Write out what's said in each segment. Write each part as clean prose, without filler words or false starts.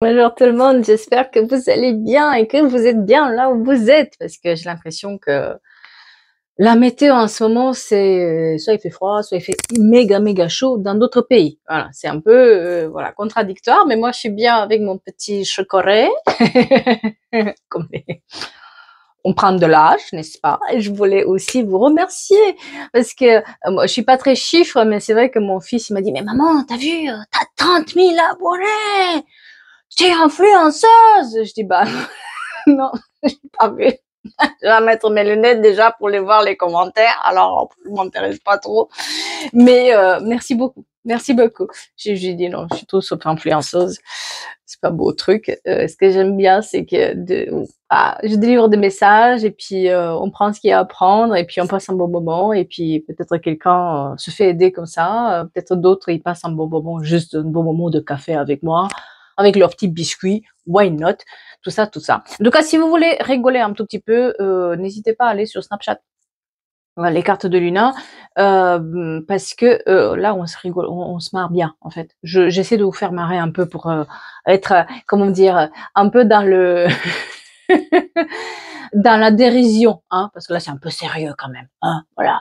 Bonjour tout le monde, j'espère que vous allez bien et que vous êtes bien là où vous êtes parce que j'ai l'impression que la météo en ce moment c'est soit il fait froid, soit il fait méga chaud dans d'autres pays. Voilà, c'est un peu voilà contradictoire, mais moi je suis bien avec mon petit chocolat. Comme on prend de l'âge, n'est-ce pas? Et je voulais aussi vous remercier parce que moi je suis pas très chiffre, mais c'est vrai que mon fils il m'a dit mais maman t'as vu t'as 30 000 abonnés. T'es influenceuse! Je dis, bah, non, j'ai pas vu. Je vais mettre mes lunettes déjà pour les voir les commentaires. Alors, je m'intéresse pas trop. Mais, merci beaucoup. Merci beaucoup. J'ai dit non, je suis tout sauf influenceuse. C'est pas beau truc. Ce que j'aime bien, c'est que je délivre des messages et puis on prend ce qu'il y a à prendre et puis on passe un bon moment et puis peut-être quelqu'un se fait aider comme ça. Peut-être d'autres ils passent un bon moment, juste un bon moment de café avec moi, avec leurs petits biscuits. Why not? Tout ça, tout ça. En tout cas, si vous voulez rigoler un tout petit peu, n'hésitez pas à aller sur Snapchat. Voilà, les cartes de Luna, parce que là, on se rigole, on se marre bien, en fait. J'essaie de vous faire marrer un peu pour être, comment dire, un peu dans le dans la dérision, hein, parce que là, c'est un peu sérieux quand même. Hein, voilà.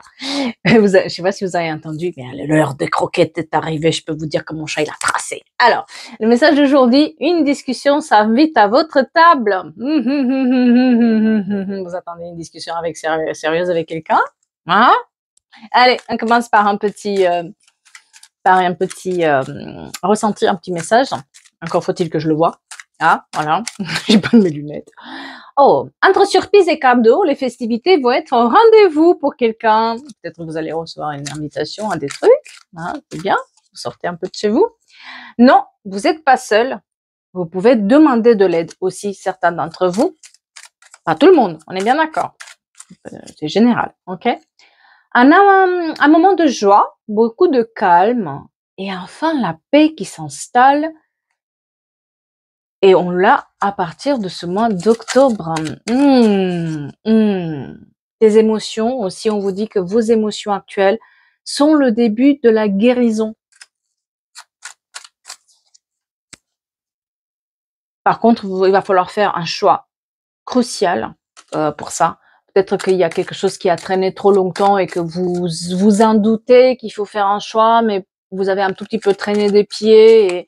Je sais pas si vous avez entendu, mais l'heure des croquettes est arrivée. Je peux vous dire que mon chat il a tracé. Alors, le message d'aujourd'hui, une discussion s'invite à votre table. Vous attendez une discussion avec sérieuse avec quelqu'un? Hein? Allez, on commence par un petit ressenti, un petit message. Encore faut-il que je le vois. Ah, voilà, j'ai pas mes lunettes. Oh, entre surprise et cadeau, les festivités vont être au rendez-vous pour quelqu'un. Peut-être que vous allez recevoir une invitation à des trucs. Hein, c'est bien, vous sortez un peu de chez vous. Non, vous n'êtes pas seul. Vous pouvez demander de l'aide aussi, certains d'entre vous. Pas tout le monde, on est bien d'accord. C'est général, ok? Un moment de joie, beaucoup de calme et enfin la paix qui s'installe. Et on l'a à partir de ce mois d'octobre. Des émotions aussi, on vous dit que vos émotions actuelles sont le début de la guérison. Par contre, il va falloir faire un choix crucial pour ça. Peut-être qu'il y a quelque chose qui a traîné trop longtemps et que vous vous en doutez qu'il faut faire un choix, mais vous avez un tout petit peu traîné des pieds et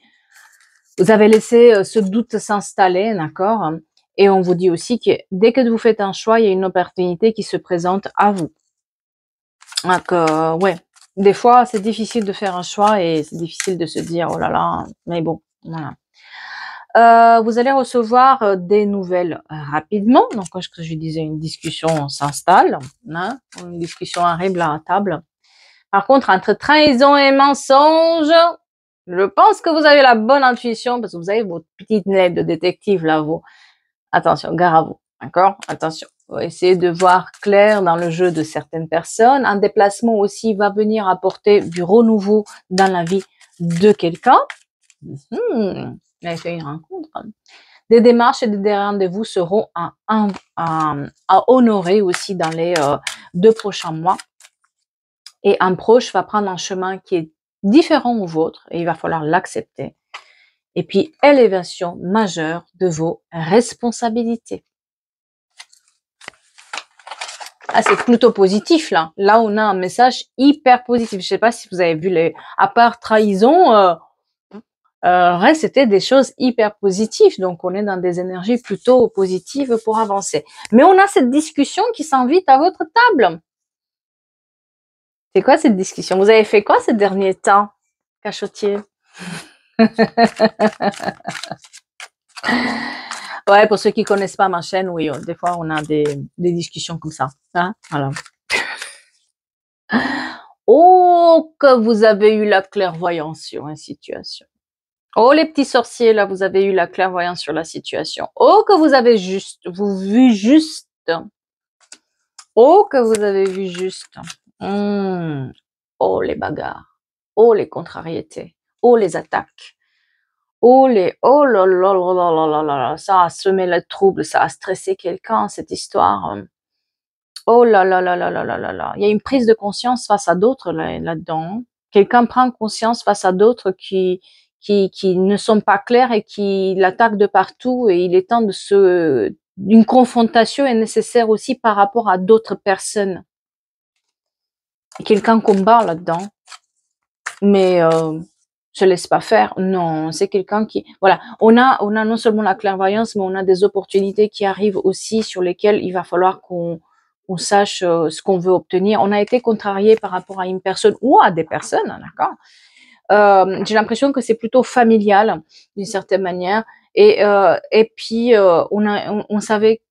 vous avez laissé ce doute s'installer, d'accord? Et on vous dit aussi que dès que vous faites un choix, il y a une opportunité qui se présente à vous. Donc, ouais, des fois, c'est difficile de faire un choix et c'est difficile de se dire, oh là là, mais bon, voilà. Vous allez recevoir des nouvelles rapidement. Donc, comme je disais, une discussion s'installe, hein, une discussion arrive à la table. Par contre, entre trahison et mensonge, je pense que vous avez la bonne intuition parce que vous avez votre petite lettre de détective là, vous. Attention, gare à vous, d'accord? Attention. Faut essayer de voir clair dans le jeu de certaines personnes. Un déplacement aussi va venir apporter du renouveau dans la vie de quelqu'un. Vous avez fait une rencontre. Des démarches et des rendez-vous seront à honorer aussi dans les 2 prochains mois. Et un proche va prendre un chemin qui est différent au vôtre et il va falloir l'accepter. Et puis, élévation majeure de vos responsabilités. Ah, c'est plutôt positif, là. Là, on a un message hyper positif. Je sais pas si vous avez vu à part trahison, reste, c'était des choses hyper positives. Donc, on est dans des énergies plutôt positives pour avancer. Mais on a cette discussion qui s'invite à votre table. C'est quoi cette discussion? Vous avez fait quoi ces derniers temps, cachotier? Ouais, pour ceux qui connaissent pas ma chaîne, oui, des fois on a des discussions comme ça. Hein, voilà. Oh, que vous avez eu la clairvoyance sur une situation. Oh, les petits sorciers, là, vous avez eu la clairvoyance sur la situation. Oh, que vous avez vu juste. Oh, que vous avez vu juste. Oh, les bagarres. Oh, les contrariétés. Oh, les attaques. Oh là là là là là là là, ça a semé le trouble, ça a stressé quelqu'un, cette histoire. Oh là là là là là là là là. Il y a une prise de conscience face à d'autres là-dedans. Quelqu'un prend conscience face à d'autres qui qui ne sont pas claires et qui l'attaquent de partout, et il est temps une confrontation est nécessaire aussi par rapport à d'autres personnes. Quelqu'un combat là-dedans, mais se laisse pas faire. Non, c'est quelqu'un qui, voilà, on a non seulement la clairvoyance, mais on a des opportunités qui arrivent aussi sur lesquelles il va falloir qu'on sache ce qu'on veut obtenir. On a été contrarié par rapport à une personne ou à des personnes, d'accord. J'ai l'impression que c'est plutôt familial d'une certaine manière, et puis on savait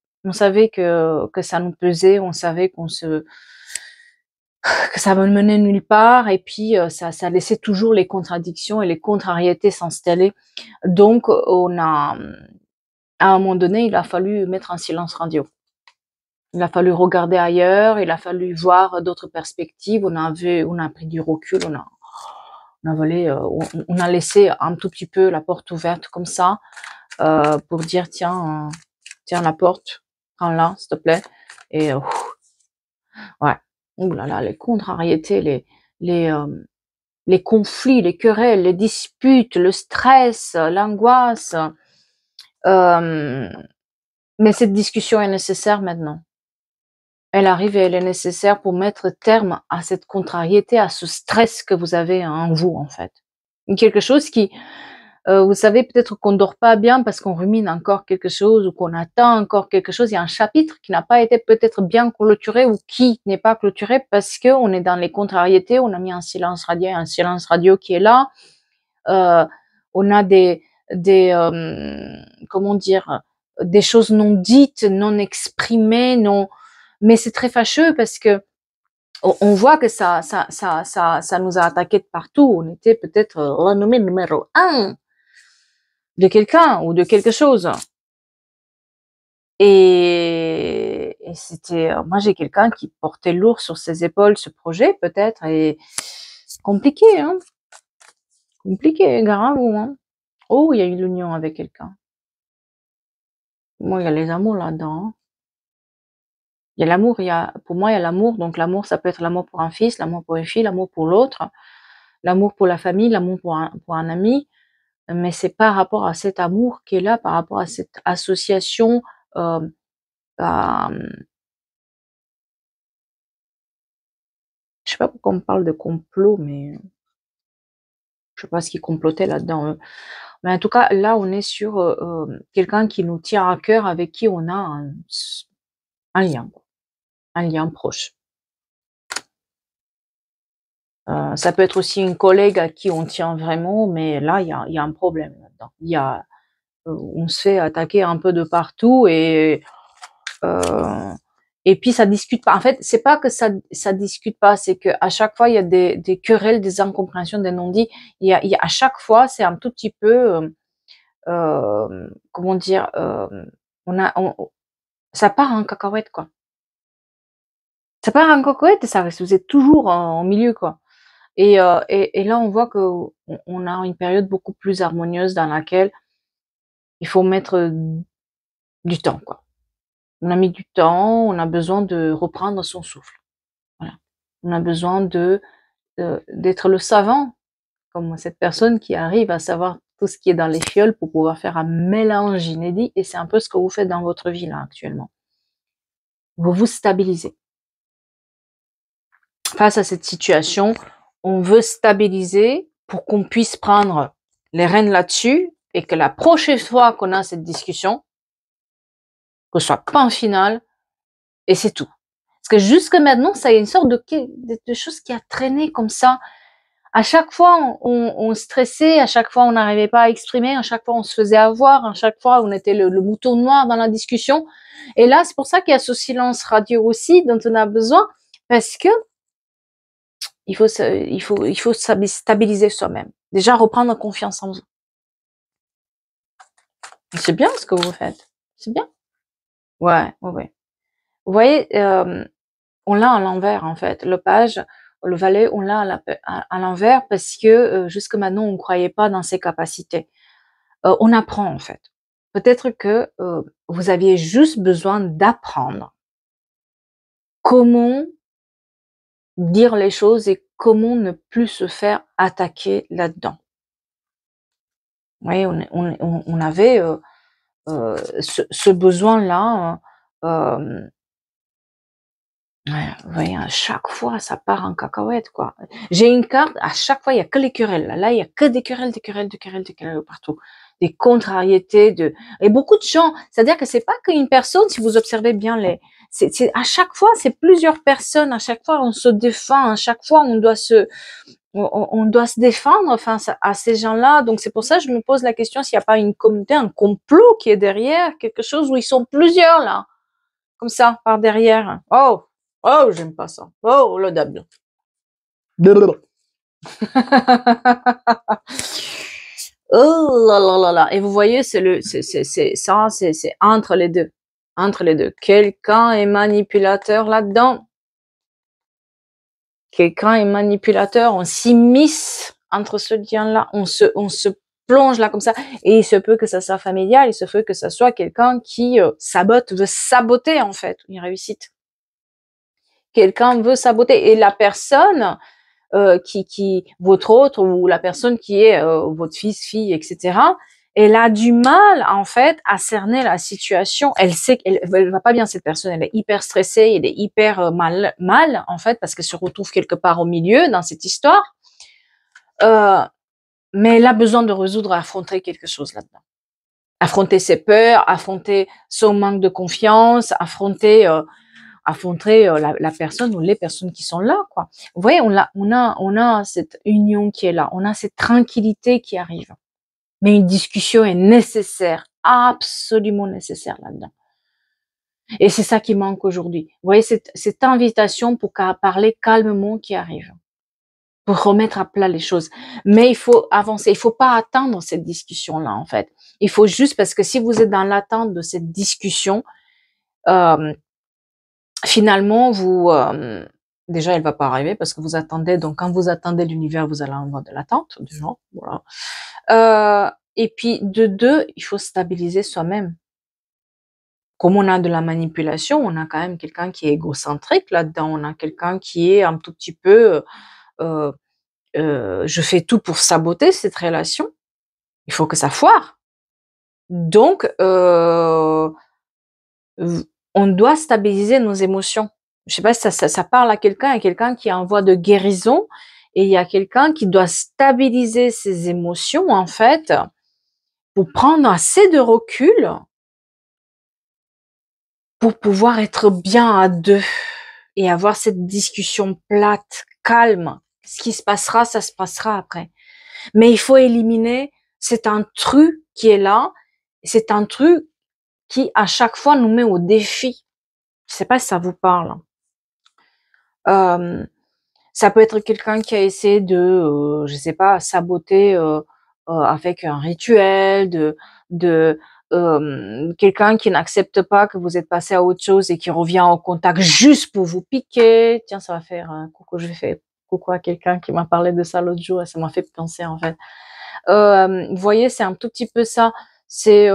que ça nous pesait, on savait que ça ne menait nulle part, et puis ça laissait toujours les contradictions et les contrariétés s'installer. Donc à un moment donné, il a fallu mettre un silence radio. Il a fallu regarder ailleurs, il a fallu voir d'autres perspectives. On a pris du recul, on a laissé un tout petit peu la porte ouverte comme ça, pour dire tiens la porte, prends-la s'il te plaît. Et ouais, ouh là là, les contrariétés, les conflits, les querelles, les disputes, le stress, l'angoisse. Mais cette discussion est nécessaire maintenant. Elle arrive et elle est nécessaire pour mettre terme à cette contrariété, à ce stress que vous avez en vous, en fait. Quelque chose qui, vous savez, peut-être qu'on dort pas bien parce qu'on rumine encore quelque chose ou qu'on attend encore quelque chose. Il y a un chapitre qui n'a pas été peut-être bien clôturé ou qui n'est pas clôturé parce que on est dans les contrariétés. On a mis un silence radio qui est là. On a comment dire, des choses non dites, non exprimées, non. Mais c'est très fâcheux parce que on voit que ça nous a attaqué de partout. On était peut-être renommé numéro 1 de quelqu'un ou de quelque chose. Et c'était, moi j'ai quelqu'un qui portait lourd sur ses épaules ce projet peut-être, et compliqué, hein, compliqué, grave, hein. Oh, il y a eu l'union avec quelqu'un. Moi, il y a les amours là-dedans, hein. Il y a l'amour, pour moi, il y a l'amour. Donc l'amour, ça peut être l'amour pour un fils, l'amour pour une fille, l'amour pour l'autre, l'amour pour la famille, l'amour pour un ami. Mais c'est par rapport à cet amour qui est là, par rapport à cette association, à, je sais pas pourquoi on parle de complot, mais je sais pas ce qui complotait là-dedans. Mais en tout cas, là, on est sur quelqu'un qui nous tient à cœur, avec qui on a un lien, un lien proche. Ça peut être aussi une collègue à qui on tient vraiment, mais là, il y a un problème là-dedans. On se fait attaquer un peu de partout, et puis ça discute pas. En fait, c'est pas que ça discute pas, c'est que à chaque fois il y a des querelles, des incompréhensions, des non-dits. À chaque fois, c'est un tout petit peu, comment dire, ça part en cacahuète, quoi. Ça part en cacahuète et ça reste. Vous êtes toujours en milieu, quoi. Et là, on voit que on a une période beaucoup plus harmonieuse dans laquelle il faut mettre du temps, quoi. On a mis du temps, on a besoin de reprendre son souffle. Voilà. On a besoin d'être le savant, comme cette personne qui arrive à savoir tout ce qui est dans les fioles pour pouvoir faire un mélange inédit, et c'est un peu ce que vous faites dans votre vie là actuellement. Vous vous stabilisez. Face à cette situation, on veut stabiliser pour qu'on puisse prendre les rênes là-dessus, et que la prochaine fois qu'on a cette discussion, que ce soit point final, et c'est tout. Parce que jusque maintenant, ça y est une sorte de chose qui a traîné comme ça. À chaque fois, on stressait, à chaque fois, on n'arrivait pas à exprimer, à chaque fois, on se faisait avoir, à chaque fois, on était le mouton noir dans la discussion. Et là, c'est pour ça qu'il y a ce silence radio aussi dont on a besoin, parce que il faut stabiliser soi-même. Déjà, reprendre confiance en vous. C'est bien ce que vous faites. C'est bien. Ouais, ouais, ouais. Vous voyez, on l'a à l'envers, en fait. Le page, le valet, on l'a à l'envers parce que jusque maintenant, on ne croyait pas dans ses capacités. On apprend, en fait. Peut-être que vous aviez juste besoin d'apprendre comment dire les choses et comment ne plus se faire attaquer là-dedans. Vous voyez, on avait ce besoin-là. Ouais, vous voyez, à chaque fois, ça part en cacahuète, quoi. J'ai une carte, à chaque fois, il y a que les querelles. Là, il y a que des querelles, des querelles, des querelles, des querelles partout. Des contrariétés, et beaucoup de gens. C'est-à-dire que c'est pas qu'une personne, si vous observez bien à chaque fois, c'est plusieurs personnes. À chaque fois, on se défend. À chaque fois, on doit se défendre face à ces gens-là. Donc, c'est pour ça que je me pose la question s'il n'y a pas une communauté, un complot qui est derrière, quelque chose où ils sont plusieurs, là. Comme ça, par derrière. Oh! Oh, j'aime pas ça. Oh, le diable. Oh là là là là. Et vous voyez, c'est entre les deux. Entre les deux. Quelqu'un est manipulateur là-dedans. Quelqu'un est manipulateur. On s'immisce entre ce lien-là. On se plonge là comme ça. Et il se peut que ça soit familial. Il se peut que ça soit quelqu'un qui veut saboter en fait une réussite. Quelqu'un veut saboter. Et la personne votre autre ou la personne qui est votre fils, fille, etc. Elle a du mal en fait à cerner la situation. Elle sait qu'elle va pas bien cette personne. Elle est hyper stressée, elle est hyper mal en fait parce qu'elle se retrouve quelque part au milieu dans cette histoire. Mais elle a besoin de résoudre, affronter quelque chose là-dedans. Affronter ses peurs, affronter son manque de confiance, affronter la personne ou les personnes qui sont là, quoi. Vous voyez, on a cette union qui est là, on a cette tranquillité qui arrive. Mais une discussion est nécessaire, absolument nécessaire là-dedans. Et c'est ça qui manque aujourd'hui. Vous voyez, cette invitation pour parler calmement qui arrive, pour remettre à plat les choses. Mais il faut avancer, il faut pas attendre cette discussion-là, en fait. Il faut juste, parce que si vous êtes dans l'attente de cette discussion, finalement, déjà, elle va pas arriver parce que vous attendez. Donc, quand vous attendez l'univers, vous allez avoir de l'attente, du genre, voilà. Et puis, de deux, il faut stabiliser soi-même. Comme on a de la manipulation, on a quand même quelqu'un qui est égocentrique là-dedans. On a quelqu'un qui est un tout petit peu, je fais tout pour saboter cette relation. Il faut que ça foire. Donc, on doit stabiliser nos émotions. Je sais pas si ça parle à quelqu'un qui est en voie de guérison, et il y a quelqu'un qui doit stabiliser ses émotions, en fait, pour prendre assez de recul pour pouvoir être bien à deux et avoir cette discussion plate, calme. Ce qui se passera, ça se passera après. Mais il faut éliminer cet intrus qui est là, cet intrus qui, à chaque fois, nous met au défi. Je sais pas si ça vous parle. Ça peut être quelqu'un qui a essayé de, je sais pas, saboter avec un rituel, de quelqu'un qui n'accepte pas que vous êtes passé à autre chose et qui revient en contact juste pour vous piquer. Tiens, ça va faire un coucou, je fais coucou à quelqu'un qui m'a parlé de ça l'autre jour et ça m'a fait penser en fait. Vous voyez, c'est un tout petit peu ça. C'est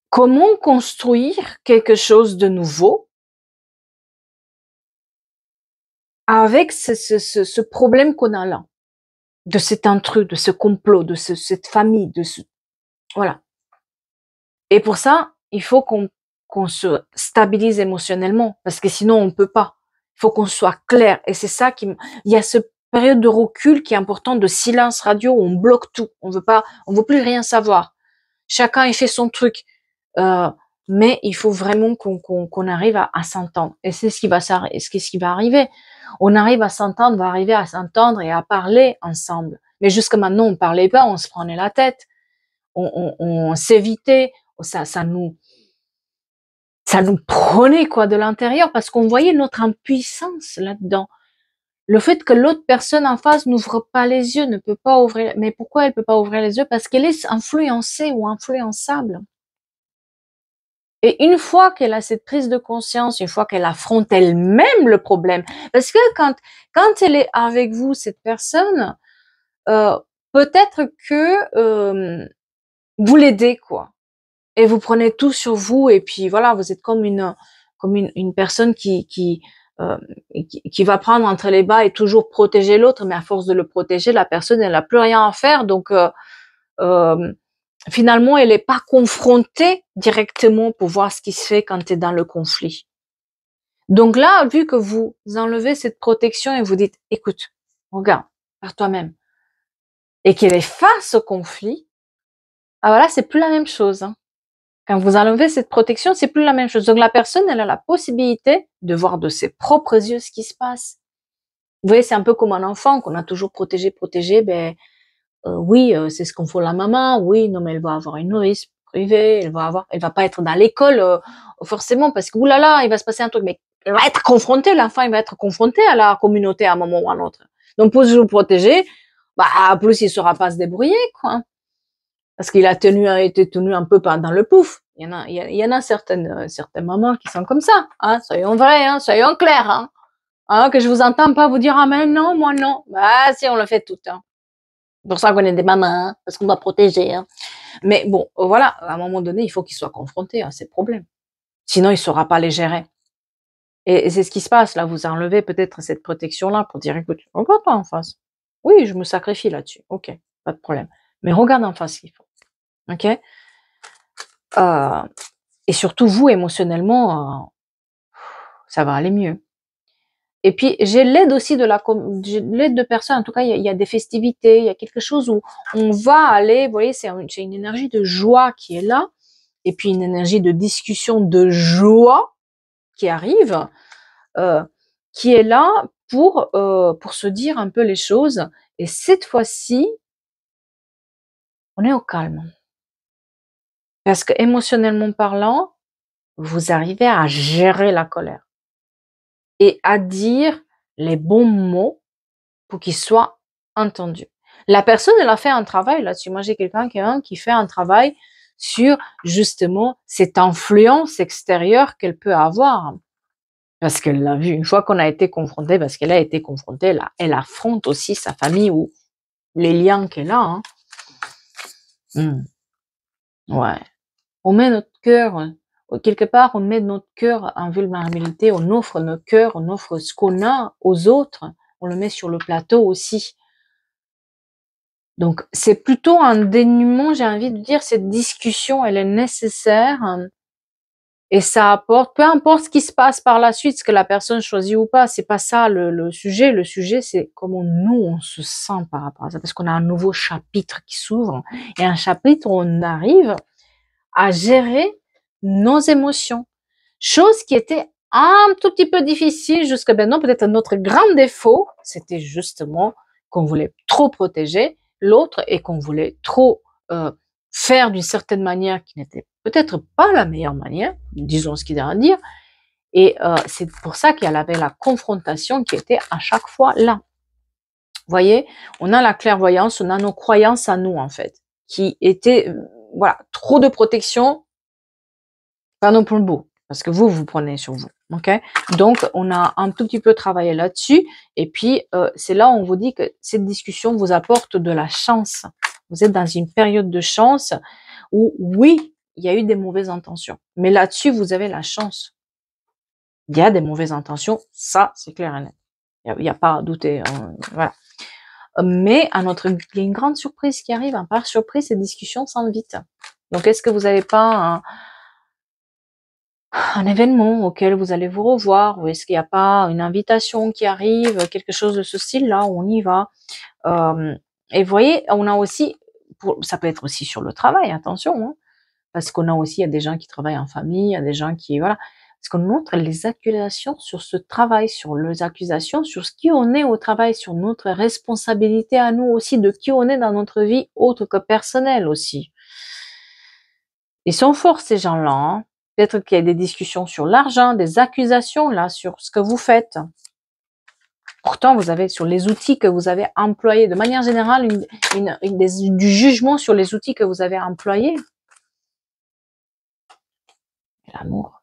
comment construire quelque chose de nouveau avec ce problème qu'on a là, de cet intrus, de ce complot, de cette famille, voilà. Et pour ça, il faut qu'on se stabilise émotionnellement, parce que sinon on peut pas. Il faut qu'on soit clair. Et c'est ça il y a cette période de recul qui est important, de silence radio, où on bloque tout. On veut plus rien savoir. Chacun il fait son truc. Mais il faut vraiment qu'on arrive à s'entendre. Et c'est ce qui va arriver. On arrive à s'entendre, on va arriver à s'entendre et à parler ensemble. Mais jusque maintenant, on parlait pas, on se prenait la tête, on s'évitait, ça nous prenait quoi de l'intérieur parce qu'on voyait notre impuissance là-dedans. Le fait que l'autre personne en face n'ouvre pas les yeux, ne peut pas ouvrir. Mais pourquoi elle peut pas ouvrir les yeux? Parce qu'elle est influencée ou influençable. Et une fois qu'elle a cette prise de conscience, une fois qu'elle affronte elle-même le problème, parce que quand elle est avec vous, cette personne, peut-être que vous l'aidez quoi, et vous prenez tout sur vous, et puis voilà, vous êtes comme une personne qui va prendre entre les bas et toujours protéger l'autre, mais à force de le protéger, la personne elle n'a plus rien à faire, donc finalement, elle n'est pas confrontée directement pour voir ce qui se fait quand tu es dans le conflit. Donc là, vu que vous enlevez cette protection et vous dites, écoute, regarde, par toi-même, et qu'elle est face au conflit, ah voilà, c'est plus la même chose. Hein. Quand vous enlevez cette protection, c'est plus la même chose. Donc la personne, elle a la possibilité de voir de ses propres yeux ce qui se passe. Vous voyez, c'est un peu comme un enfant qu'on a toujours protégé. Ben oui, c'est ce qu'on fait la maman. Oui, non, mais elle va avoir une nourrice privée. Elle va pas être dans l'école forcément parce que oulala, il va se passer un truc. Mais elle va être confrontée, l'enfant, il va être confronté à la communauté à un moment ou à un autre. Donc plus vous le protégez, bah plus il saura pas se débrouiller, quoi. Parce qu'il a été tenu un peu dans le pouf. Il y en a certaines mamans qui sont comme ça. Hein, soyons vrais, hein, soyons clairs. Hein, que je vous entends pas vous dire ah mais non, moi non. Bah si, on le fait tout. Hein. C'est pour ça qu'on est des mamans, hein, parce qu'on doit protéger. Hein. Mais bon, voilà, à un moment donné, il faut qu'il soit confronté à ces problèmes. Sinon, il saura pas les gérer. Et c'est ce qui se passe là. Vous enlevez peut-être cette protection-là pour dire écoute, regarde-toi en face. Oui, je me sacrifie là-dessus. Ok, pas de problème. Mais regarde en face ce qu'il faut. Ok. Et surtout vous émotionnellement, ça va aller mieux. Et puis j'ai l'aide aussi l'aide de personnes. En tout cas, il y a des festivités, il y a quelque chose où on va aller. Vous voyez, c'est une énergie de joie qui est là, et puis une énergie de discussion de joie qui arrive, qui est là pour se dire un peu les choses. Et cette fois-ci, on est au calme. Parce que émotionnellement parlant, vous arrivez à gérer la colère et à dire les bons mots pour qu'ils soient entendus. La personne, elle a fait un travail là-dessus. Moi, j'ai quelqu'un qui fait un travail sur justement cette influence extérieure qu'elle peut avoir. Parce qu'elle l'a vu, une fois qu'on a été confronté, parce qu'elle a été confrontée, là, elle affronte aussi sa famille ou les liens qu'elle a. Hein. Ouais. On met notre cœur, quelque part, on met notre cœur en vulnérabilité, on offre notre cœur, on offre ce qu'on a aux autres, on le met sur le plateau aussi. Donc, c'est plutôt un dénuement, j'ai envie de dire, cette discussion, elle est nécessaire et ça apporte, peu importe ce qui se passe par la suite, ce que la personne choisit ou pas, c'est pas ça le sujet. Le sujet, c'est comment nous, on se sent par rapport à ça, parce qu'on a un nouveau chapitre qui s'ouvre et un chapitre où on arrive à gérer nos émotions. Chose qui était un tout petit peu difficile jusqu'à maintenant. Peut-être notre grand défaut, c'était justement qu'on voulait trop protéger l'autre et qu'on voulait trop faire d'une certaine manière qui n'était peut-être pas la meilleure manière, disons ce qu'il y a à dire. Et c'est pour ça qu'il y avait la confrontation qui était à chaque fois là. Vous voyez, on a la clairvoyance, on a nos croyances à nous en fait, qui étaient voilà, trop de protection, pas non plus le beau, parce que vous prenez sur vous, ok? Donc, on a un tout petit peu travaillé là-dessus, et puis c'est là où on vous dit que cette discussion vous apporte de la chance. Vous êtes dans une période de chance où, oui, il y a eu des mauvaises intentions, mais là-dessus, vous avez la chance. Il y a des mauvaises intentions, ça, c'est clair et net. Il n'y a pas à douter, hein, voilà. Mais il y a une grande surprise qui arrive. Par surprise, ces discussions s'en vite. Donc, est-ce que vous n'avez pas un événement auquel vous allez vous revoir, ou est-ce qu'il n'y a pas une invitation qui arrive, quelque chose de ce style-là, où on y va. Et vous voyez, on a aussi, ça peut être aussi sur le travail, attention, hein, parce qu'on a aussi, il y a des gens qui travaillent en famille, il y a des gens qui, voilà, parce qu'on montre les accusations sur ce travail, sur les accusations, sur ce qui on est au travail, sur notre responsabilité à nous aussi, de qui on est dans notre vie autre que personnelle aussi. Ils sont forts ces gens-là, hein. Peut-être qu'il y a des discussions sur l'argent, des accusations là sur ce que vous faites. Pourtant, vous avez sur les outils que vous avez employés, de manière générale, du jugement sur les outils que vous avez employés. Et l'amour.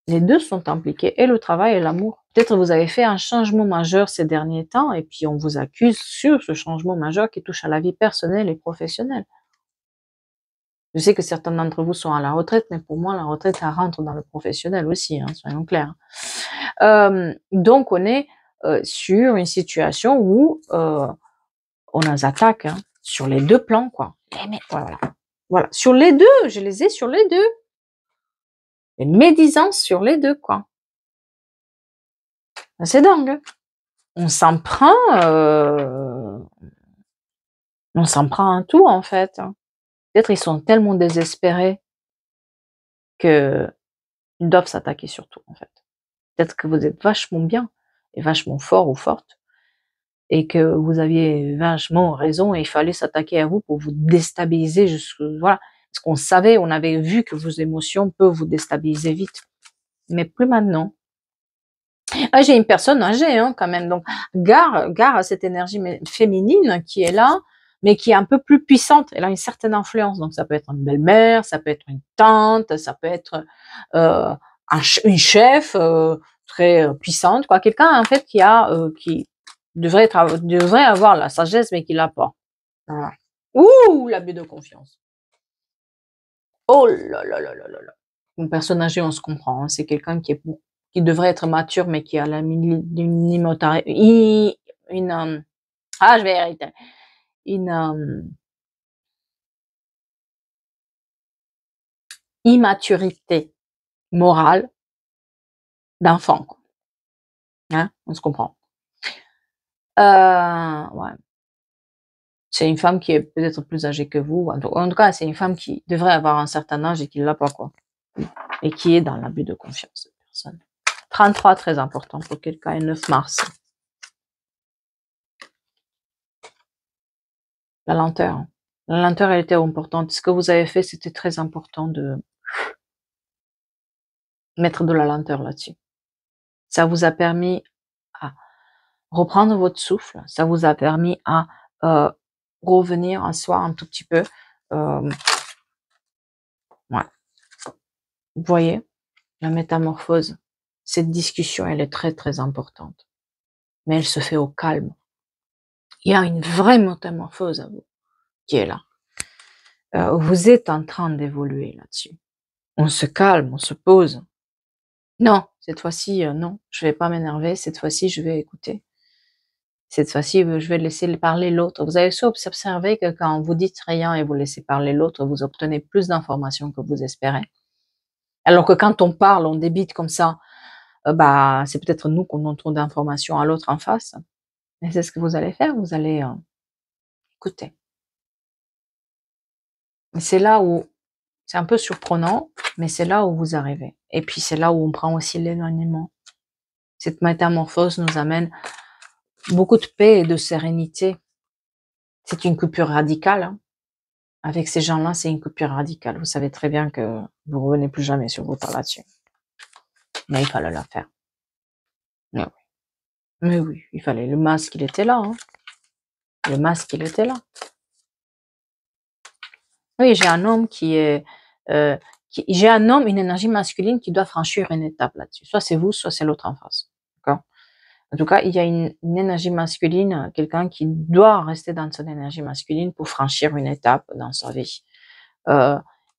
Les deux sont impliqués, et le travail et l'amour. Peut-être que vous avez fait un changement majeur ces derniers temps, et puis on vous accuse sur ce changement majeur qui touche à la vie personnelle et professionnelle. Je sais que certains d'entre vous sont à la retraite, mais pour moi, la retraite, ça rentre dans le professionnel aussi, hein, soyons clairs. Donc, on est sur une situation où on nous attaque. Hein. Sur les 2 plans, quoi. Mais voilà. Voilà. Sur les 2, je les ai sur les 2. Les médisances sur les 2, quoi. C'est dingue, hein. On s'en prend, on s'en prend un tout, en fait, hein. Peut-être ils sont tellement désespérés qu'ils doivent s'attaquer sur tout, en fait. Peut-être que vous êtes vachement bien et vachement fort ou forte et que vous aviez vachement raison et il fallait s'attaquer à vous pour vous déstabiliser jusque voilà. Parce qu'on savait, on avait vu que vos émotions peuvent vous déstabiliser vite, mais plus maintenant. Ah, j'ai une personne âgée, hein, quand même, donc gare à cette énergie féminine qui est là, mais qui est un peu plus puissante. Elle a une certaine influence, donc ça peut être une belle-mère, ça peut être une tante, ça peut être une chef très puissante, quoi. Quelqu'un en fait qui devrait avoir la sagesse, mais qui l'a pas. Voilà. Ouh, l'abus de confiance. Oh là là là là là là. Une personne âgée, on se comprend, hein, c'est quelqu'un qui devrait être mature, mais qui a une je vais y arriver. Une immaturité morale d'enfant, quoi, hein, on se comprend. Ouais, c'est une femme qui est peut-être plus âgée que vous. En tout cas, c'est une femme qui devrait avoir un certain âge et qui l'a pas, quoi, et qui est dans l'abus de confiance, cette personne. 33, très important pour quelqu'un, et 9 mars. La lenteur. La lenteur, elle était importante. Ce que vous avez fait, c'était très important de mettre de la lenteur là-dessus. Ça vous a permis à reprendre votre souffle. Ça vous a permis à revenir à soi un tout petit peu. Ouais. Vous voyez, la métamorphose, cette discussion, elle est très très importante. Mais elle se fait au calme. Il y a une vraie métamorphose à vous qui est là. Vous êtes en train d'évoluer là-dessus. On se calme, on se pose. Non, cette fois-ci, non, je vais pas m'énerver. Cette fois-ci, je vais écouter. Cette fois-ci, je vais laisser parler l'autre. Vous avez su observer que quand vous dites rien et vous laissez parler l'autre, vous obtenez plus d'informations que vous espérez. Alors que quand on parle, on débite comme ça, bah, c'est peut-être nous qu'on donne trop d'informations à l'autre en face. Et c'est ce que vous allez faire, vous allez écouter. Et c'est là où c'est un peu surprenant, mais c'est là où vous arrivez. Et puis c'est là où on prend aussi l'éloignement. Cette métamorphose nous amène beaucoup de paix et de sérénité. C'est une coupure radicale, hein. Avec ces gens-là, c'est une coupure radicale. Vous savez très bien que vous revenez plus jamais sur vos pas là-dessus. Mais il fallait la faire. Mais oui. Mais oui, il fallait. Le masque, il était là, hein. Le masque, il était là. Oui, j'ai un homme j'ai un homme, une énergie masculine qui doit franchir une étape là-dessus. Soit c'est vous, soit c'est l'autre en face. D'accord? En tout cas, il y a une énergie masculine, quelqu'un qui doit rester dans son énergie masculine pour franchir une étape dans sa vie.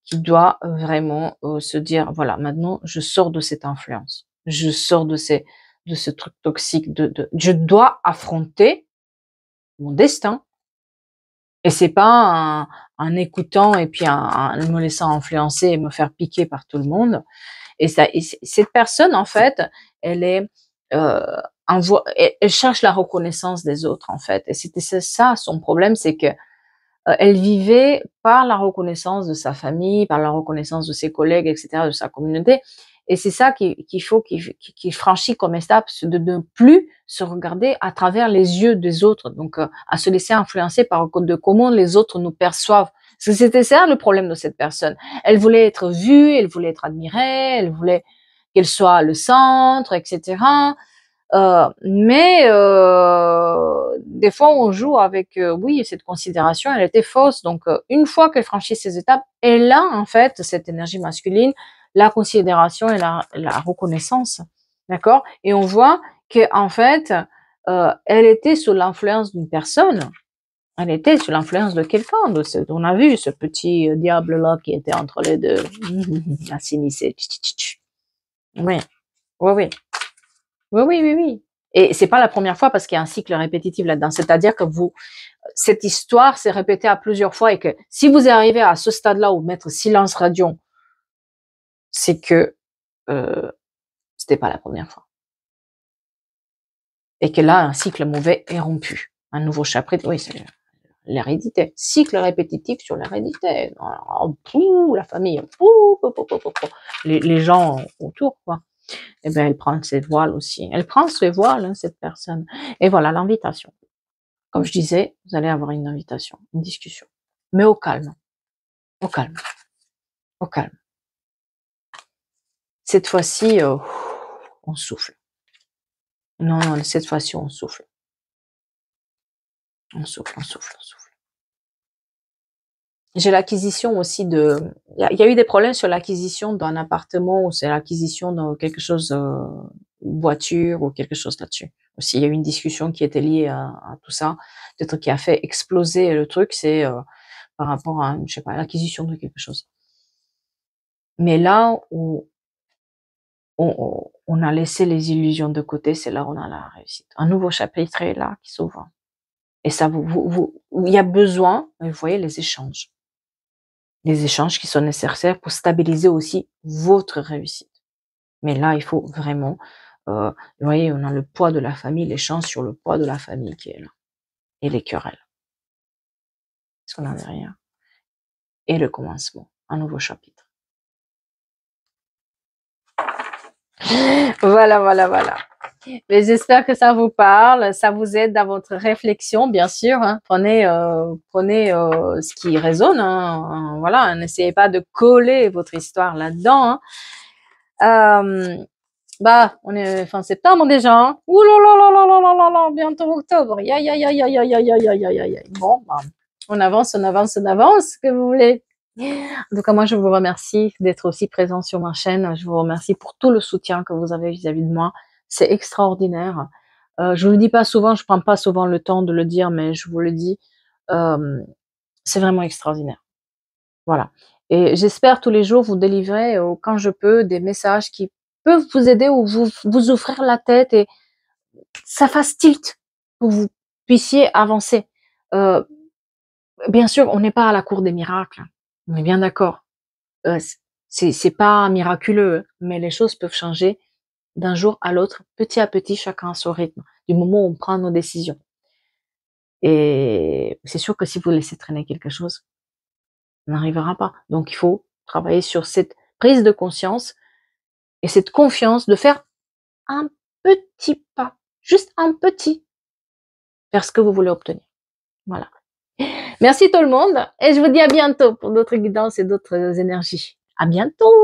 Qui doit vraiment se dire, voilà, maintenant, je sors de cette influence. Je sors de ce truc toxique je dois affronter mon destin. Et c'est pas en écoutant et puis en me laissant influencer et me faire piquer par tout le monde. Cette personne, en fait, elle est, elle cherche la reconnaissance des autres, en fait. Et c'était ça son problème, c'est que elle vivait par la reconnaissance de sa famille, par la reconnaissance de ses collègues, etc., de sa communauté. Et c'est ça qu'il faut qu'il franchit comme étape, c'est de ne plus se regarder à travers les yeux des autres, donc à se laisser influencer par de comment les autres nous perçoivent. Parce que c'était ça le problème de cette personne. Elle voulait être vue, elle voulait être admirée, elle voulait qu'elle soit le centre, etc. Mais des fois, on joue avec, oui, cette considération, elle était fausse. Donc, une fois qu'elle franchit ces étapes, elle a en fait cette énergie masculine, la considération et la reconnaissance, d'accord. Et on voit que en fait, elle était sous l'influence d'une personne. Elle était sous l'influence de quelqu'un. On a vu ce petit diable là qui était entre les deux, à s'immiscer. Oui, oui, oui. Oui, oui, oui, oui. Et c'est pas la première fois parce qu'il y a un cycle répétitif là-dedans. C'est-à-dire que cette histoire s'est répétée à plusieurs fois et que si vous arrivez à ce stade-là où mettre silence radio, c'est que c'était pas la première fois. Et que là, un cycle mauvais est rompu. Un nouveau chapitre, oui, c'est l'hérédité. Cycle répétitif sur l'hérédité. La famille, les gens autour, quoi. Eh ben, elle prend ses voiles aussi. Elle prend ses voiles, hein, cette personne. Et voilà, l'invitation. Comme je disais, vous allez avoir une invitation, une discussion. Mais au calme. Au calme. Au calme. Cette fois-ci, on souffle. Non, non, cette fois-ci, on souffle. On souffle, on souffle, on souffle. J'ai l'acquisition aussi de... Il y a eu des problèmes sur l'acquisition d'un appartement ou c'est l'acquisition de quelque chose, voiture ou quelque chose là-dessus. Aussi, il y a eu une discussion qui était liée à tout ça. Peut-être qui a fait exploser le truc, c'est par rapport à, je sais pas, l'acquisition de quelque chose. Mais là où on a laissé les illusions de côté, c'est là où on a la réussite. Un nouveau chapitre est là qui s'ouvre. Et ça, il y a besoin, vous voyez, les échanges. Les échanges qui sont nécessaires pour stabiliser aussi votre réussite. Mais là, il faut vraiment, vous voyez, on a le poids de la famille, les chances sur le poids de la famille qui est là. Et les querelles. Parce qu'on n'en est rien. Et le commencement, un nouveau chapitre. Voilà, voilà, voilà. Mais j'espère que ça vous parle, ça vous aide dans votre réflexion, bien sûr. Hein. Prenez ce qui résonne. Hein. Voilà, n'essayez pas de coller votre histoire là-dedans. Hein. On est fin septembre déjà. Hein. Ouh là là là là là là là, bientôt octobre. Ya ya ya ya ya ya ya ya ya ya ya. Bon, on avance, on avance, on avance. Que vous voulez. En tout cas, moi, je vous remercie d'être aussi présent sur ma chaîne. Je vous remercie pour tout le soutien que vous avez vis-à-vis de moi. C'est extraordinaire. Je vous le dis pas souvent, je prends pas souvent le temps de le dire, mais je vous le dis. C'est vraiment extraordinaire. Voilà. Et j'espère tous les jours vous délivrer, quand je peux, des messages qui peuvent vous aider ou vous ouvrir la tête et ça fasse tilt pour que vous puissiez avancer. Bien sûr, on n'est pas à la cour des miracles. On est bien d'accord. C'est pas miraculeux, mais les choses peuvent changer d'un jour à l'autre, petit à petit, chacun à son rythme, du moment où on prend nos décisions. Et c'est sûr que si vous laissez traîner quelque chose, ça n'arrivera pas. Donc il faut travailler sur cette prise de conscience et cette confiance de faire un petit pas, juste un petit, vers ce que vous voulez obtenir. Voilà. Merci tout le monde et je vous dis à bientôt pour d'autres guidances et d'autres énergies. À bientôt!